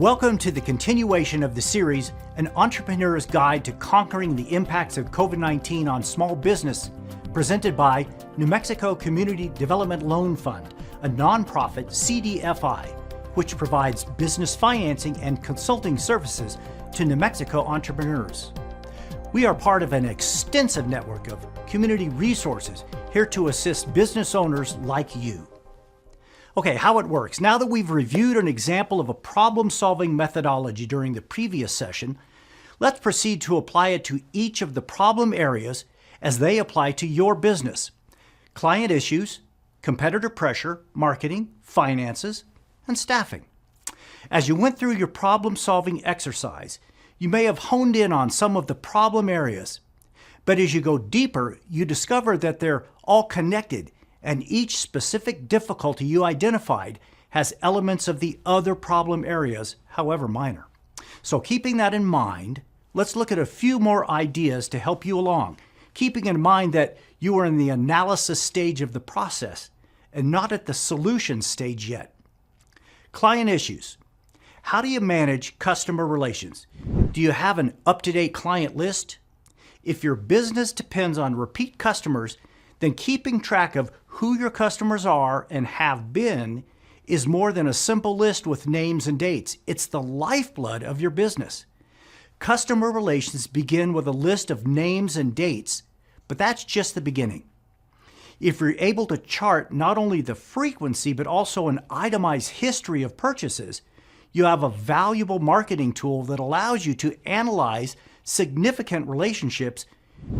Welcome to the continuation of the series, An Entrepreneur's Guide to Conquering the Impacts of COVID-19 on Small Business, presented by New Mexico Community Development Loan Fund, a nonprofit CDFI, which provides business financing and consulting services to New Mexico entrepreneurs. We are part of an extensive network of community resources here to assist business owners like you. Okay, how it works. Now that we've reviewed an example of a problem-solving methodology during the previous session, let's proceed to apply it to each of the problem areas as they apply to your business. Client issues, competitor pressure, marketing, finances, and staffing. As you went through your problem-solving exercise, you may have honed in on some of the problem areas, but as you go deeper, you discover that they're all connected, and each specific difficulty you identified has elements of the other problem areas, however minor. So keeping that in mind, let's look at a few more ideas to help you along, keeping in mind that you are in the analysis stage of the process and not at the solution stage yet. Client issues. How do you manage customer relations? Do you have an up-to-date client list? If your business depends on repeat customers, then keeping track of who your customers are and have been is more than a simple list with names and dates. It's the lifeblood of your business. Customer relations begin with a list of names and dates, but that's just the beginning. If you're able to chart not only the frequency, but also an itemized history of purchases, you have a valuable marketing tool that allows you to analyze significant relationships.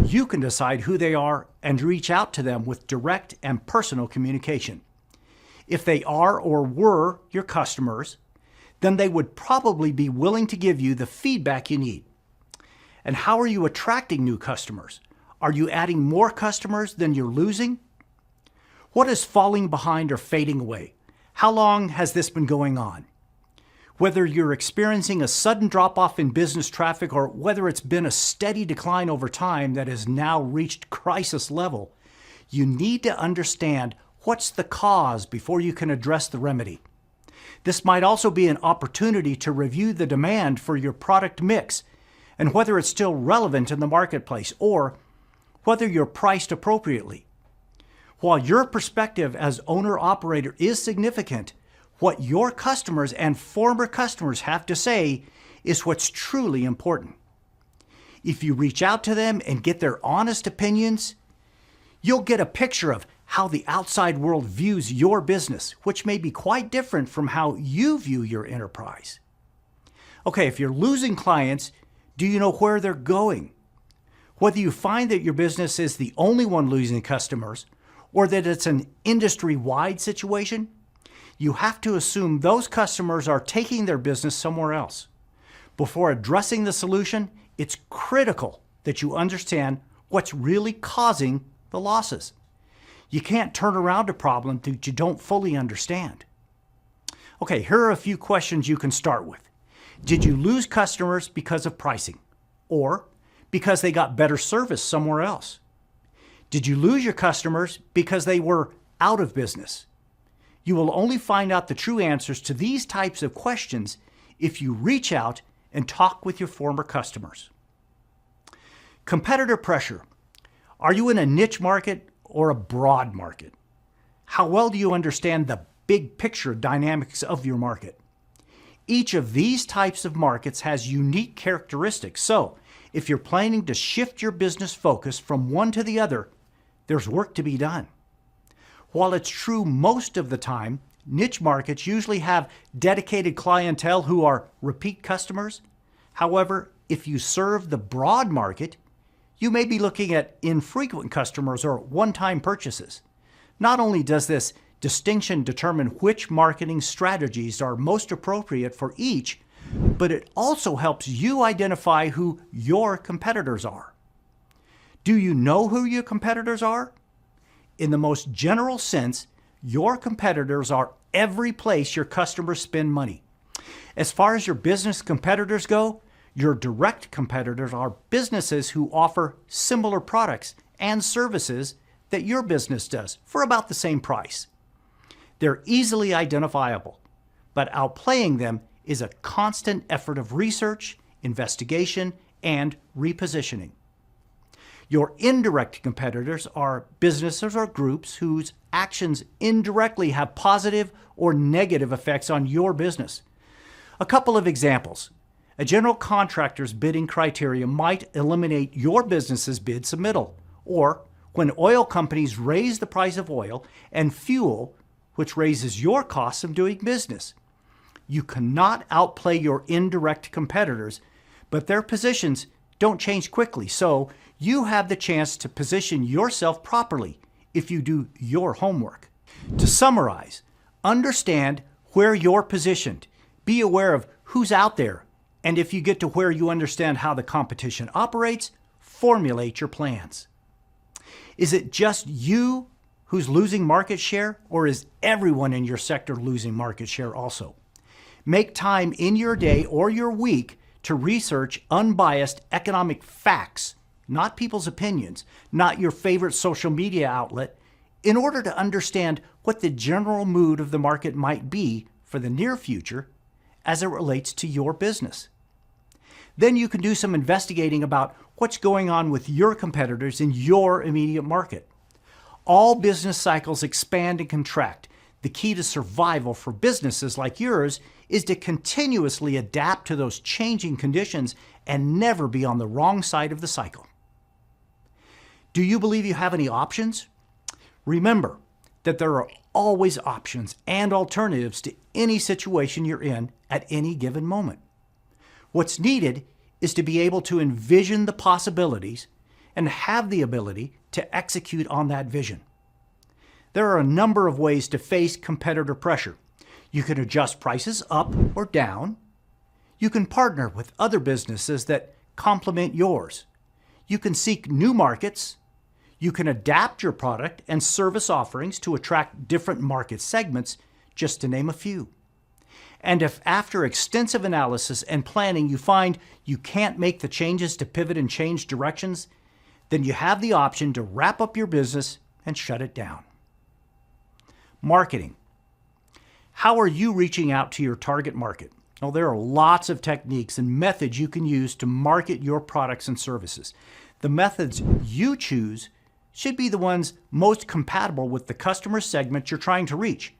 You can decide who they are and reach out to them with direct and personal communication. If they are or were your customers, then they would probably be willing to give you the feedback you need. And how are you attracting new customers? Are you adding more customers than you're losing? What is falling behind or fading away? How long has this been going on? Whether you're experiencing a sudden drop-off in business traffic or whether it's been a steady decline over time that has now reached crisis level, you need to understand what's the cause before you can address the remedy. This might also be an opportunity to review the demand for your product mix and whether it's still relevant in the marketplace or whether you're priced appropriately. While your perspective as owner-operator is significant, what your customers and former customers have to say is what's truly important. If you reach out to them and get their honest opinions, you'll get a picture of how the outside world views your business, which may be quite different from how you view your enterprise. Okay, if you're losing clients, do you know where they're going? Whether you find that your business is the only one losing customers or that it's an industry-wide situation, you have to assume those customers are taking their business somewhere else. Before addressing the solution, it's critical that you understand what's really causing the losses. You can't turn around a problem that you don't fully understand. Okay, here are a few questions you can start with. Did you lose customers because of pricing or because they got better service somewhere else? Did you lose your customers because they were out of business? You will only find out the true answers to these types of questions if you reach out and talk with your former customers. Competitor pressure. Are you in a niche market or a broad market? How well do you understand the big picture dynamics of your market? Each of these types of markets has unique characteristics, so if you're planning to shift your business focus from one to the other, there's work to be done. While it's true most of the time, niche markets usually have dedicated clientele who are repeat customers. However, if you serve the broad market, you may be looking at infrequent customers or one-time purchases. Not only does this distinction determine which marketing strategies are most appropriate for each, but it also helps you identify who your competitors are. Do you know who your competitors are? In the most general sense, your competitors are every place your customers spend money. As far as your business competitors go, your direct competitors are businesses who offer similar products and services that your business does for about the same price. They're easily identifiable, but outplaying them is a constant effort of research, investigation, and repositioning. Your indirect competitors are businesses or groups whose actions indirectly have positive or negative effects on your business. A couple of examples. A general contractor's bidding criteria might eliminate your business's bid submittal, or when oil companies raise the price of oil and fuel, which raises your costs of doing business. You cannot outplay your indirect competitors, but their positions don't change quickly, so you have the chance to position yourself properly if you do your homework. To summarize, understand where you're positioned, be aware of who's out there, and if you get to where you understand how the competition operates, formulate your plans. Is it just you who's losing market share, or is everyone in your sector losing market share also? Make time in your day or your week to research unbiased economic facts, not people's opinions, not your favorite social media outlet, in order to understand what the general mood of the market might be for the near future as it relates to your business. Then you can do some investigating about what's going on with your competitors in your immediate market. All business cycles expand and contract. The key to survival for businesses like yours is to continuously adapt to those changing conditions and never be on the wrong side of the cycle. Do you believe you have any options? Remember that there are always options and alternatives to any situation you're in at any given moment. What's needed is to be able to envision the possibilities and have the ability to execute on that vision. There are a number of ways to face competitor pressure. You can adjust prices up or down. You can partner with other businesses that complement yours. You can seek new markets. You can adapt your product and service offerings to attract different market segments, just to name a few. And if after extensive analysis and planning you find you can't make the changes to pivot and change directions, then you have the option to wrap up your business and shut it down. Marketing. How are you reaching out to your target market? Well, there are lots of techniques and methods you can use to market your products and services. The methods you choose should be the ones most compatible with the customer segment you're trying to reach.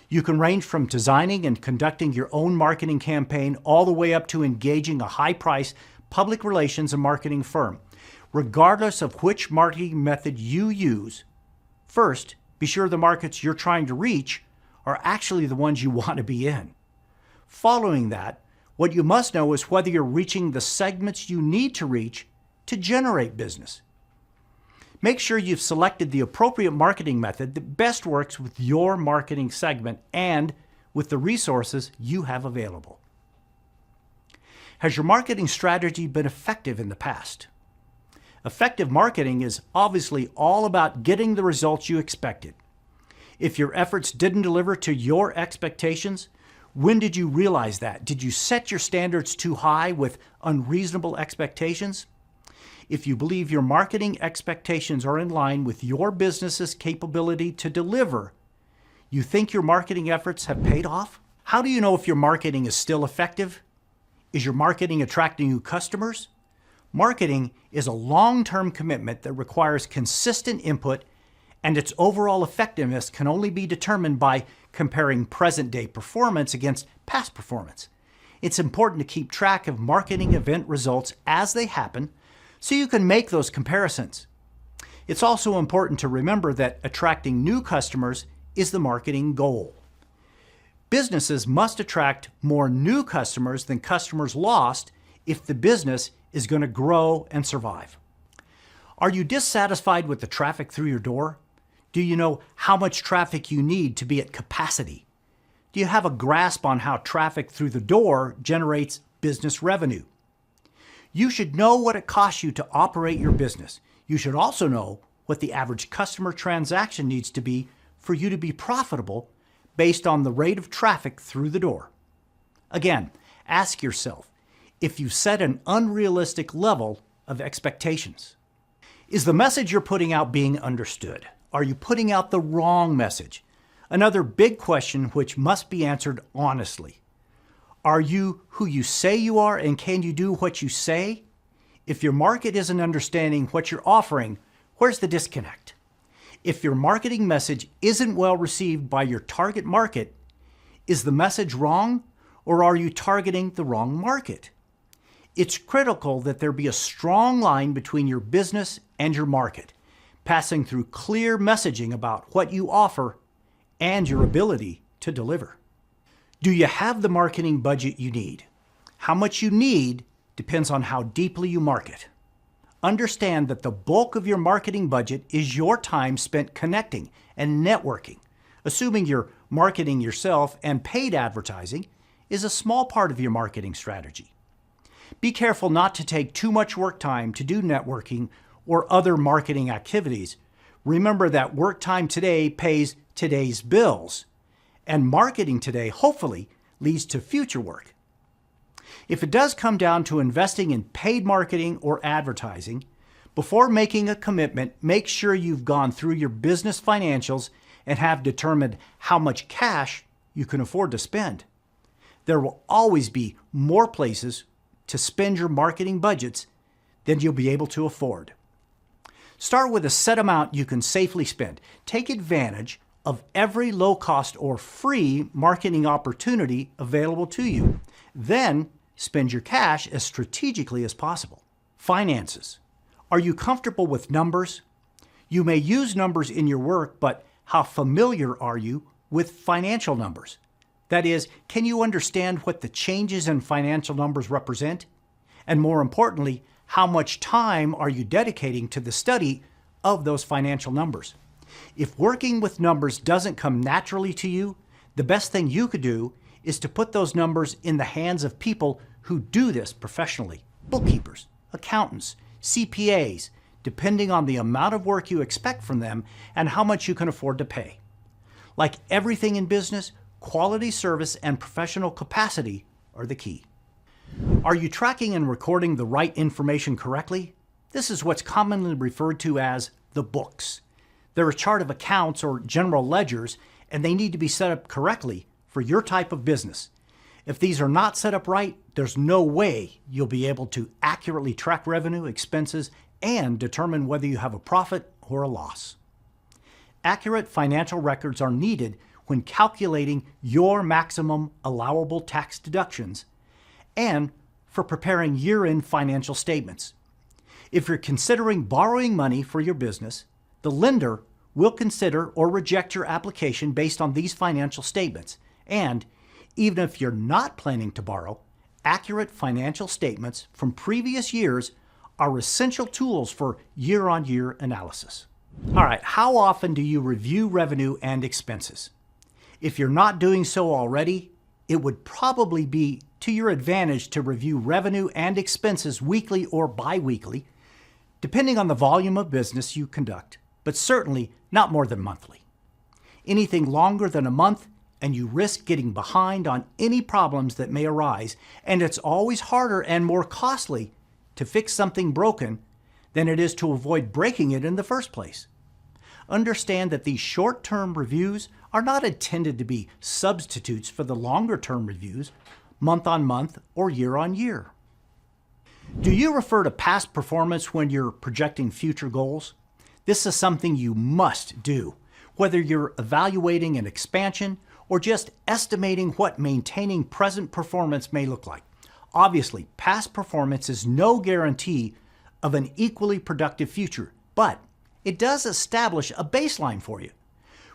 You can range from designing and conducting your own marketing campaign all the way up to engaging a high-price public relations and marketing firm. Regardless of which marketing method you use, first, be sure the markets you're trying to reach are actually the ones you want to be in. Following that, what you must know is whether you're reaching the segments you need to reach to generate business. Make sure you've selected the appropriate marketing method that best works with your marketing segment and with the resources you have available. Has your marketing strategy been effective in the past? Effective marketing is obviously all about getting the results you expected. If your efforts didn't deliver to your expectations, when did you realize that? Did you set your standards too high with unreasonable expectations? If you believe your marketing expectations are in line with your business's capability to deliver, you think your marketing efforts have paid off? How do you know if your marketing is still effective? Is your marketing attracting new customers? Marketing is a long-term commitment that requires consistent input, and its overall effectiveness can only be determined by comparing present-day performance against past performance. It's important to keep track of marketing event results as they happen, so you can make those comparisons. It's also important to remember that attracting new customers is the marketing goal. Businesses must attract more new customers than customers lost if the business is going to grow and survive. Are you dissatisfied with the traffic through your door? Do you know how much traffic you need to be at capacity? Do you have a grasp on how traffic through the door generates business revenue? You should know what it costs you to operate your business. You should also know what the average customer transaction needs to be for you to be profitable based on the rate of traffic through the door. Again, ask yourself if you set an unrealistic level of expectations. Is the message you're putting out being understood? Are you putting out the wrong message? Another big question which must be answered honestly. Are you who you say you are, and can you do what you say? If your market isn't understanding what you're offering, where's the disconnect? If your marketing message isn't well received by your target market, is the message wrong, or are you targeting the wrong market? It's critical that there be a strong line between your business and your market, passing through clear messaging about what you offer and your ability to deliver. Do you have the marketing budget you need? How much you need depends on how deeply you market. Understand that the bulk of your marketing budget is your time spent connecting and networking. Assuming you're marketing yourself and paid advertising is a small part of your marketing strategy. Be careful not to take too much work time to do networking or other marketing activities. Remember that work time today pays today's bills, and marketing today hopefully leads to future work. If it does come down to investing in paid marketing or advertising, before making a commitment, make sure you've gone through your business financials and have determined how much cash you can afford to spend. There will always be more places to spend your marketing budgets than you'll be able to afford. Start with a set amount you can safely spend. Take advantage of every low-cost or free marketing opportunity available to you. Then spend your cash as strategically as possible. Finances. Are you comfortable with numbers? You may use numbers in your work, but how familiar are you with financial numbers? That is, can you understand what the changes in financial numbers represent? And more importantly, how much time are you dedicating to the study of those financial numbers? If working with numbers doesn't come naturally to you, the best thing you could do is to put those numbers in the hands of people who do this professionally. Bookkeepers, accountants, CPAs, depending on the amount of work you expect from them and how much you can afford to pay. Like everything in business, quality service and professional capacity are the key. Are you tracking and recording the right information correctly? This is what's commonly referred to as the books. They're a chart of accounts or general ledgers, and they need to be set up correctly for your type of business. If these are not set up right, there's no way you'll be able to accurately track revenue, expenses, and determine whether you have a profit or a loss. Accurate financial records are needed when calculating your maximum allowable tax deductions and for preparing year-end financial statements. If you're considering borrowing money for your business, the lender will consider or reject your application based on these financial statements. And even if you're not planning to borrow, accurate financial statements from previous years are essential tools for year-on-year analysis. All right, how often do you review revenue and expenses? If you're not doing so already, it would probably be to your advantage to review revenue and expenses weekly or bi-weekly, depending on the volume of business you conduct, but certainly not more than monthly. Anything longer than a month, and you risk getting behind on any problems that may arise, and it's always harder and more costly to fix something broken than it is to avoid breaking it in the first place. Understand that these short-term reviews are not intended to be substitutes for the longer-term reviews, month-on-month or year-on-year. Do you refer to past performance when you're projecting future goals? This is something you must do, whether you're evaluating an expansion or just estimating what maintaining present performance may look like. Obviously, past performance is no guarantee of an equally productive future, but it does establish a baseline for you.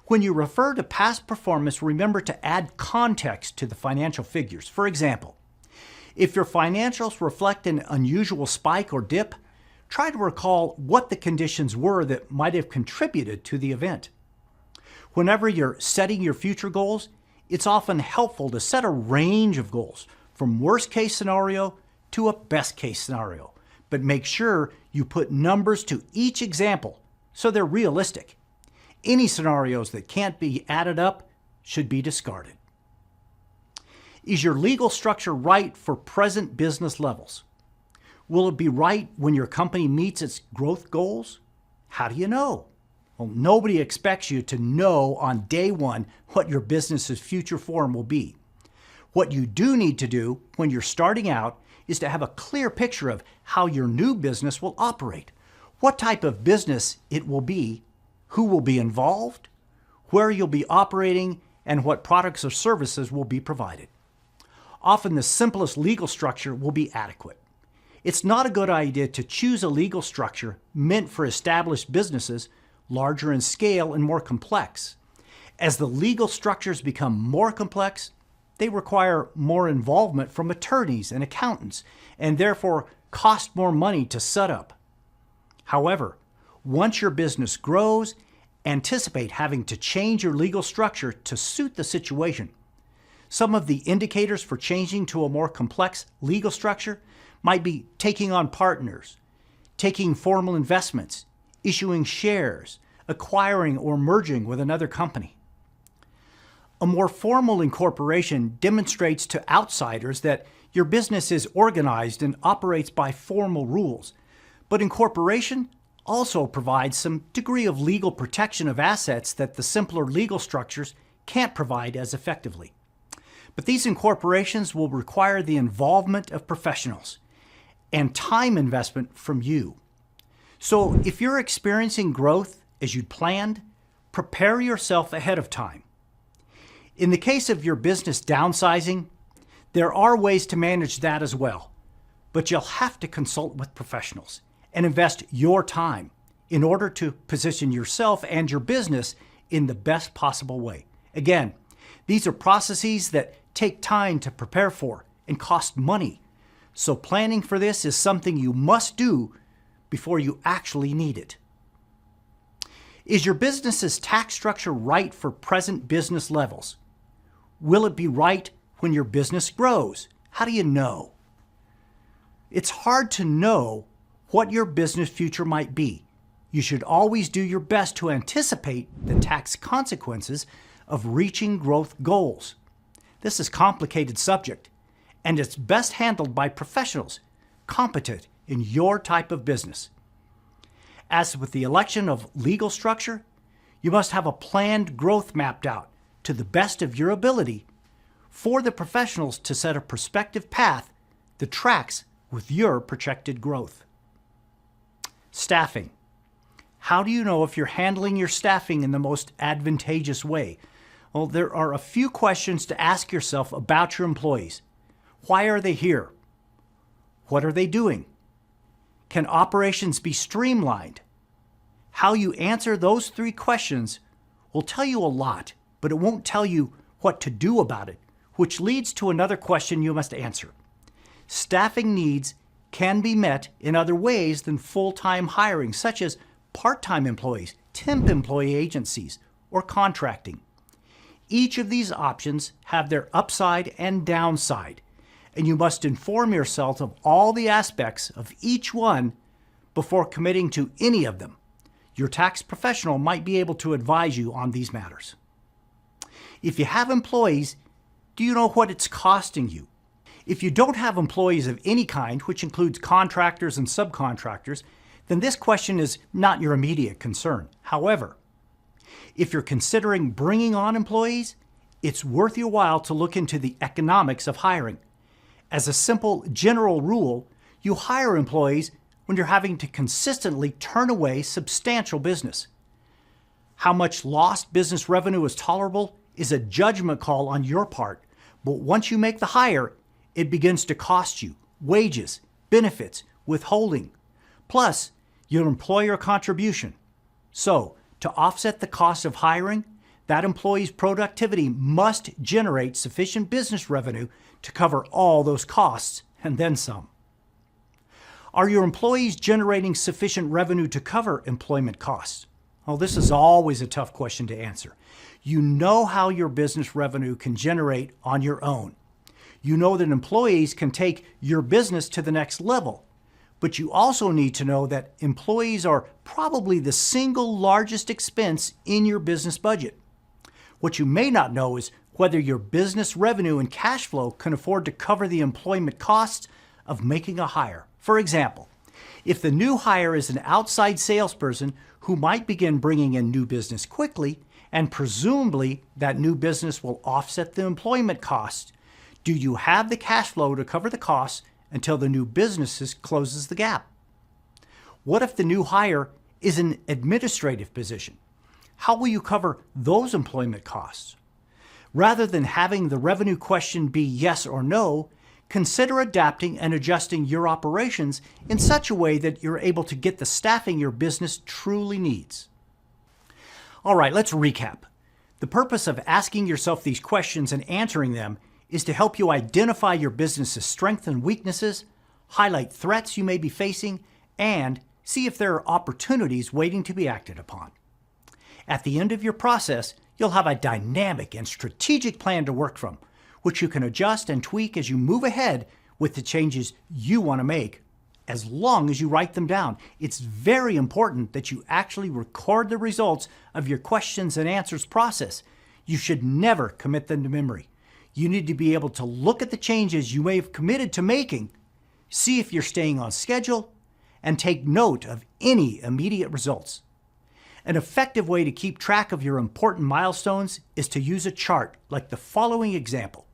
When you refer to past performance, remember to add context to the financial figures. For example, if your financials reflect an unusual spike or dip, try to recall what the conditions were that might have contributed to the event. Whenever you're setting your future goals, it's often helpful to set a range of goals from worst case scenario to a best case scenario, but make sure you put numbers to each example so they're realistic. Any scenarios that can't be added up should be discarded. Is your legal structure right for present business levels? Will it be right when your company meets its growth goals? How do you know? Well, nobody expects you to know on day one what your business's future form will be. What you do need to do when you're starting out is to have a clear picture of how your new business will operate, what type of business it will be, who will be involved, where you'll be operating, and what products or services will be provided. Often the simplest legal structure will be adequate. It's not a good idea to choose a legal structure meant for established businesses, larger in scale and more complex. As the legal structures become more complex, they require more involvement from attorneys and accountants, and therefore cost more money to set up. However, once your business grows, anticipate having to change your legal structure to suit the situation. Some of the indicators for changing to a more complex legal structure might be taking on partners, taking formal investments, issuing shares, acquiring or merging with another company. A more formal incorporation demonstrates to outsiders that your business is organized and operates by formal rules, but incorporation also provides some degree of legal protection of assets that the simpler legal structures can't provide as effectively. But these incorporations will require the involvement of professionals and time investment from you. So if you're experiencing growth as you'd planned, prepare yourself ahead of time. In the case of your business downsizing, there are ways to manage that as well, but you'll have to consult with professionals and invest your time in order to position yourself and your business in the best possible way. Again, these are processes that take time to prepare for and cost money, so planning for this is something you must do before you actually need it. Is your business's tax structure right for present business levels? Will it be right when your business grows? How do you know? It's hard to know what your business future might be. You should always do your best to anticipate the tax consequences of reaching growth goals. This is a complicated subject, and it's best handled by professionals competent in your type of business. As with the election of legal structure, you must have a planned growth mapped out to the best of your ability for the professionals to set a prospective path that tracks with your projected growth. Staffing. How do you know if you're handling your staffing in the most advantageous way? Well, there are a few questions to ask yourself about your employees. Why are they here? What are they doing? Can operations be streamlined? How you answer those 3 questions will tell you a lot, but it won't tell you what to do about it, which leads to another question you must answer. Staffing needs can be met in other ways than full-time hiring, such as part-time employees, temp employee agencies, or contracting. Each of these options have their upside and downside, and you must inform yourself of all the aspects of each one before committing to any of them. Your tax professional might be able to advise you on these matters. If you have employees, do you know what it's costing you? If you don't have employees of any kind, which includes contractors and subcontractors, then this question is not your immediate concern. However, if you're considering bringing on employees, it's worth your while to look into the economics of hiring. As a simple general rule, you hire employees when you're having to consistently turn away substantial business. How much lost business revenue is tolerable is a judgment call on your part, but once you make the hire, it begins to cost you wages, benefits, withholding, plus your employer contribution. So, to offset the cost of hiring, that employee's productivity must generate sufficient business revenue to cover all those costs and then some. Are your employees generating sufficient revenue to cover employment costs? Well, this is always a tough question to answer. You know how your business revenue can generate on your own. You know that employees can take your business to the next level, but you also need to know that employees are probably the single largest expense in your business budget. What you may not know is whether your business revenue and cash flow can afford to cover the employment costs of making a hire. For example, if the new hire is an outside salesperson who might begin bringing in new business quickly, and presumably that new business will offset the employment costs, Do you have the cash flow to cover the costs until the new business closes the gap? What if the new hire is an administrative position? How will you cover those employment costs? Rather than having the revenue question be yes or no, consider adapting and adjusting your operations in such a way that you're able to get the staffing your business truly needs. All right, let's recap. The purpose of asking yourself these questions and answering them is to help you identify your business's strengths and weaknesses, highlight threats you may be facing, and see if there are opportunities waiting to be acted upon. At the end of your process, you'll have a dynamic and strategic plan to work from, which you can adjust and tweak as you move ahead with the changes you want to make, as long as you write them down. It's very important that you actually record the results of your questions and answers process. You should never commit them to memory. You need to be able to look at the changes you may have committed to making, see if you're staying on schedule, and take note of any immediate results. An effective way to keep track of your important milestones is to use a chart like the following example.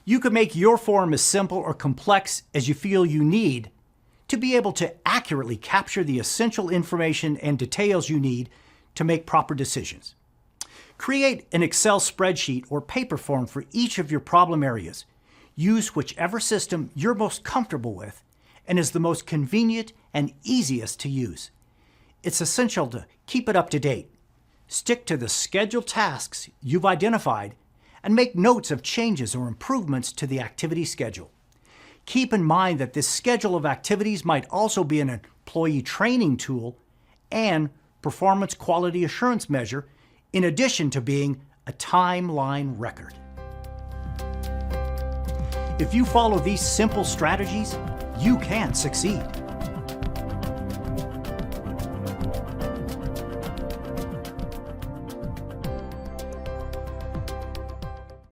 You could make your form as simple or complex as you feel you need to be able to accurately capture the essential information and details you need to make proper decisions. Create an Excel spreadsheet or paper form for each of your problem areas. Use whichever system you're most comfortable with and is the most convenient and easiest to use. It's essential to keep it up to date. Stick to the scheduled tasks you've identified and make notes of changes or improvements to the activity schedule. Keep in mind that this schedule of activities might also be an employee training tool and performance quality assurance measure, in addition to being a timeline record. If you follow these simple strategies, you can succeed.